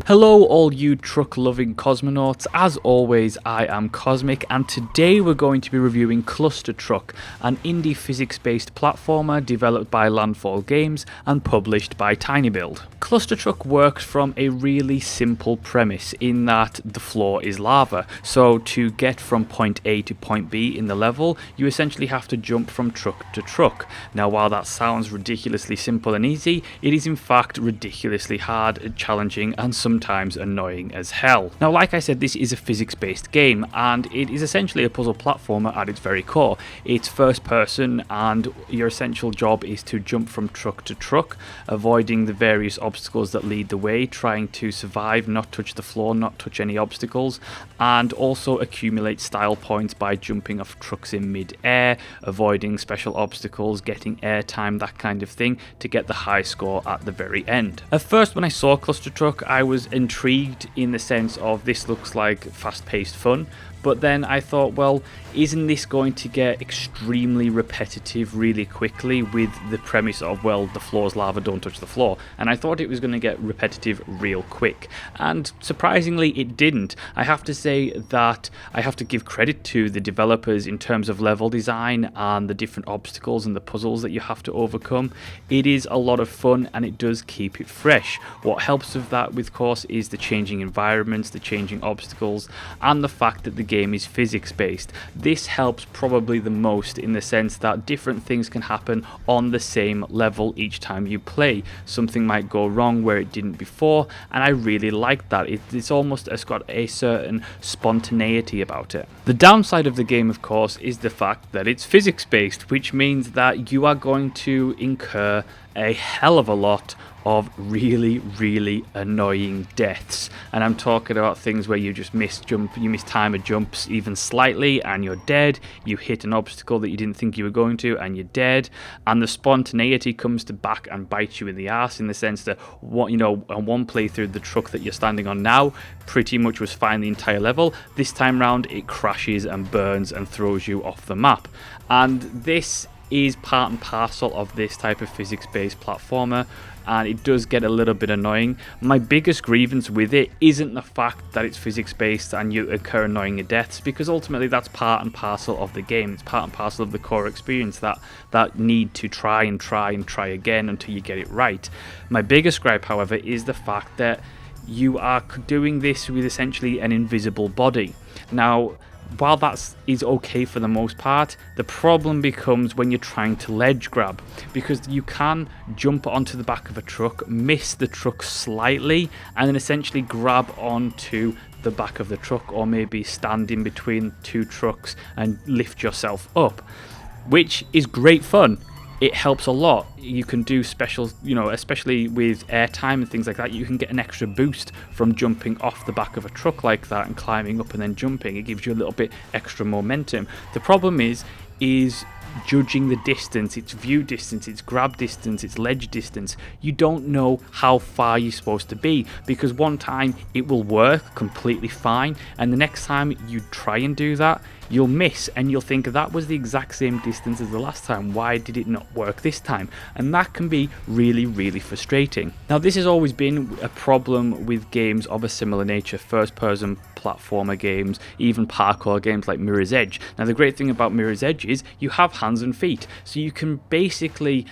Hello all you truck loving cosmonauts, as always I am Cosmic and today we're going to be reviewing ClusterTruck, an indie physics based platformer developed by Landfall Games and published by TinyBuild. ClusterTruck works from a really simple premise in that the floor is lava, so to get from point A to point B in the level you essentially have to jump from truck to truck. Now while that sounds ridiculously simple and easy, it is in fact ridiculously hard, challenging and sometimes annoying as hell. Now like I said, this is a physics based game and it is essentially a puzzle platformer at its very core. It's first person and your essential job is to jump from truck to truck, avoiding the various obstacles that lead the way, trying to survive, not touch the floor, not touch any obstacles, and also accumulate style points by jumping off trucks in mid-air, avoiding special obstacles, getting airtime, that kind of thing, to get the high score at the very end. At first when I saw ClusterTruck I was intrigued in the sense of this looks like fast-paced fun, but then I thought, well, isn't this going to get extremely repetitive really quickly with the premise of, well, the floor's lava, don't touch the floor? And I thought it was going to get repetitive real quick. And surprisingly, it didn't. I have to say that I have to give credit to the developers in terms of level design and the different obstacles and the puzzles that you have to overcome. It is a lot of fun and it does keep it fresh. What helps with that, of course, is the changing environments, the changing obstacles, and the fact that the game is physics based. This helps probably the most in the sense that different things can happen on the same level each time you play. Something might go wrong where it didn't before, and I really like that. It's got a certain spontaneity about it. The downside of the game, of course, is the fact that it's physics based, which means that you are going to incur a hell of a lot of really annoying deaths, and I'm talking about things where you just miss time a jumps even slightly and you're dead. You hit an obstacle that you didn't think you were going to and you're dead, and the spontaneity comes to back and bite you in the ass in the sense that on one playthrough the truck that you're standing on now pretty much was fine the entire level. This time round it crashes and burns and throws you off the map, and this is part and parcel of this type of physics-based platformer, and it does get a little bit annoying. My biggest grievance with it isn't the fact that it's physics-based and you incur annoying deaths, because ultimately that's part and parcel of the game. It's part and parcel of the core experience, that need to try again until you get it right. My biggest gripe, however, is the fact that you are doing this with essentially an invisible body. Now, while that is okay for the most part, the problem becomes when you're trying to ledge grab, because you can jump onto the back of a truck, miss the truck slightly, and then essentially grab onto the back of the truck, or maybe stand in between two trucks and lift yourself up, which is great fun. It helps a lot. You can do special, especially with airtime and things like that, you can get an extra boost from jumping off the back of a truck like that and climbing up and then jumping. It gives you a little bit extra momentum. The problem is judging the distance, its view distance, its grab distance, its ledge distance. You don't know how far you're supposed to be, because one time it will work completely fine and the next time you try and do that you'll miss and you'll think that was the exact same distance as the last time. Why did it not work this time? And that can be really frustrating. Now this has always been a problem with games of a similar nature, first person platformer games, even parkour games like Mirror's Edge. Now the great thing about Mirror's Edge is you have hands and feet, so you can basically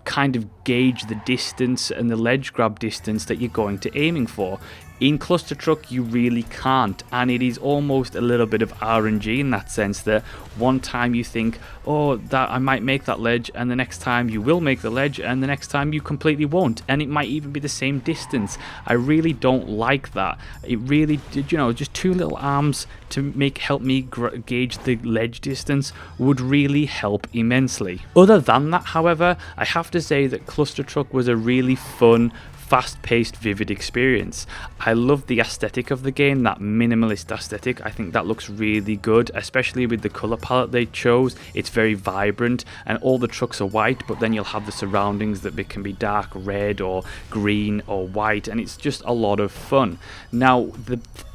kind of gauge the distance and the ledge grab distance that you're going to aiming for. In ClusterTruck you really can't, and it is almost a little bit of RNG in that sense that one time you think, oh, that I might make that ledge, and the next time you will make the ledge, and the next time you completely won't, and it might even be the same distance. I really don't like that. It really did, just two little arms to help me gauge the ledge distance would really help immensely. Other than that, however, I have to say that ClusterTruck was a really fun, fast-paced, vivid experience. I love the aesthetic of the game, that minimalist aesthetic. I think that looks really good, especially with the color palette they chose. It's very vibrant and all the trucks are white, but then you'll have the surroundings that can be dark red or green or white, and it's just a lot of fun. Now,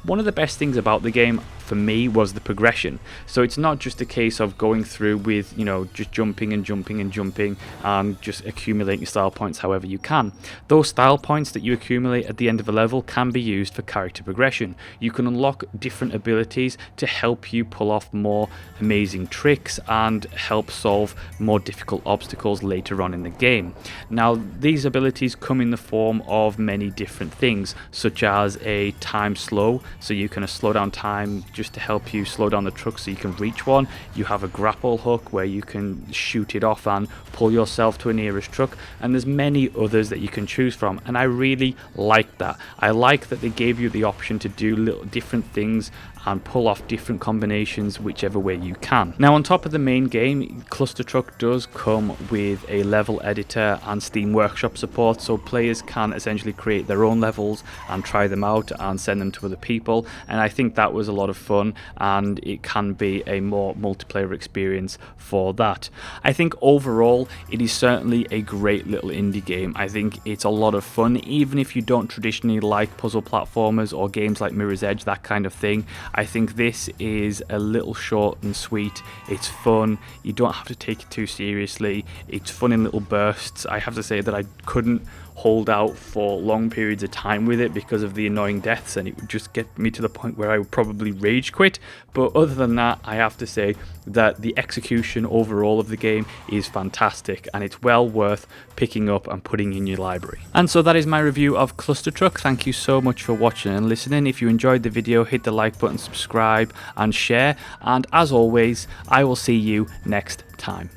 one of the best things about the game for me was the progression. So it's not just a case of going through with, just jumping and jumping and jumping and just accumulating style points however you can. Those style points that you accumulate at the end of a level can be used for character progression. You can unlock different abilities to help you pull off more amazing tricks and help solve more difficult obstacles later on in the game. Now, these abilities come in the form of many different things, such as a time slow, so you can slow down time just to help you slow down the truck so you can reach one. You have a grapple hook where you can shoot it off and pull yourself to a nearest truck, and there's many others that you can choose from, and I really like that. I like that they gave you the option to do little different things and pull off different combinations whichever way you can. Now, on top of the main game, ClusterTruck does come with a level editor and Steam Workshop support, so players can essentially create their own levels and try them out and send them to other people, and I think that was a lot of fun, and it can be a more multiplayer experience for that. I think overall it is certainly a great little indie game. I think it's a lot of fun, even if you don't traditionally like puzzle platformers or games like Mirror's Edge, that kind of thing. I think this is a little short and sweet. It's fun. You don't have to take it too seriously. It's fun in little bursts. I have to say that I couldn't hold out for long periods of time with it because of the annoying deaths, and it would just get me to the point where I would probably rage quit. But other than that, I have to say that the execution overall of the game is fantastic, and it's well worth picking up and putting in your library. And so that is my review of ClusterTruck. Thank you so much for watching and listening. If you enjoyed the video, hit the like button, subscribe and share, and as always, I will see you next time.